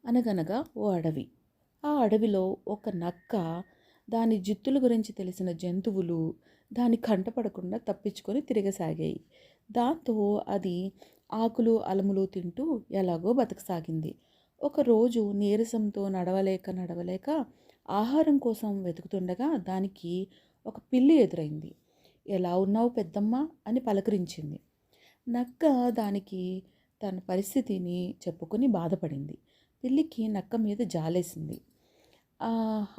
అనగనగా ఓ అడవి. ఆ అడవిలో ఒక నక్క దాని జిత్తుల గురించి తెలిసిన జంతువులు దాని కంటపడకుండా తప్పించుకొని తిరగసాగాయి. దాంతో అది ఆకులు, అలములు తింటూ ఎలాగో బతకసాగింది. ఒకరోజు నీరసంతో నడవలేక ఆహారం కోసం వెతుకుతుండగా దానికి ఒక పిల్లి ఎదురైంది. "ఎలా ఉన్నావు పెద్దమ్మా?" అని పలకరించింది. నక్క దానికి తన పరిస్థితిని చెప్పుకొని బాధపడింది. పిల్లికి నక్క మీద జాలేసింది.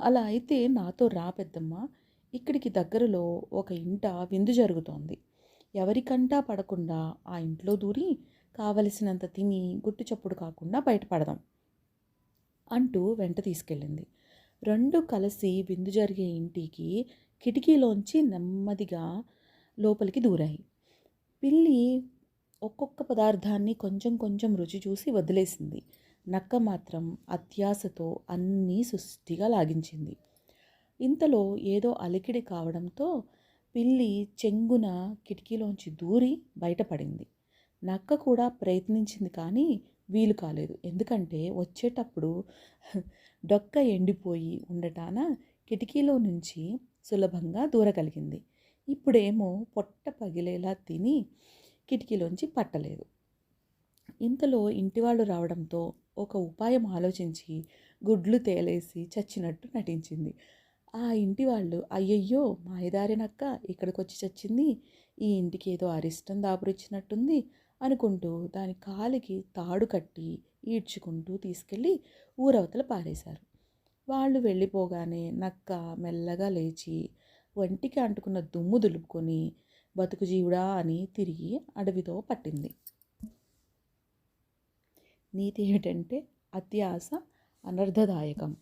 అలా అయితే నాతో రా పెద్దమ్మ. ఇక్కడికి దగ్గరలో ఒక ఇంట విందు జరుగుతోంది. ఎవరికంటా పడకుండా ఆ ఇంట్లో దూరి కావలసినంత తిని గుట్టు చప్పుడు కాకుండా బయటపడదాం అంటూ వెంట తీసుకెళ్ళింది. రెండు కలిసి విందు జరిగే ఇంటికి కిటికీలోంచి నెమ్మదిగా లోపలికి దూరాయి. పిల్లి ఒక్కొక్క పదార్థాన్ని కొంచెం కొంచెం రుచి చూసి వదిలేసింది. నక్క మాత్రం అత్యాశతో అన్నీ సుష్టిగా లాగించింది. ఇంతలో ఏదో అలికిడి కావడంతో పిల్లి చెంగున కిటికీలోంచి దూరి బయటపడింది. నక్క కూడా ప్రయత్నించింది కానీ వీలు కాలేదు. ఎందుకంటే వచ్చేటప్పుడు డొక్క ఎండిపోయి ఉండటాన కిటికీలో నుంచి సులభంగా దూరగలిగింది. ఇప్పుడేమో పొట్ట పగిలేలా తిని కిటికీలోంచి పట్టలేదు. ఇంతలో ఇంటివాళ్ళు రావడంతో ఒక ఉపాయం ఆలోచించి గుడ్లు తేలేసి చచ్చినట్టు నటించింది. ఆ ఇంటి వాళ్ళు "అయ్యయ్యో మాయదారి నక్క ఇక్కడికొచ్చి చచ్చింది, ఈ ఇంటికి ఏదో అరిష్టం దాపురిచ్చినట్టుంది" అనుకుంటూ దాని కాలికి తాడు కట్టి ఈడ్చుకుంటూ తీసుకెళ్ళి ఊరవతల పారేశారు. వాళ్ళు వెళ్ళిపోగానే నక్క మెల్లగా లేచి ఒంటికి అంటుకున్న దుమ్ము దులుపుకొని బతుకు జీవుడా అని తిరిగి అడవితో పట్టింది. నీతి ఏమిటంటే అత్యాశ అనర్థదాయకం.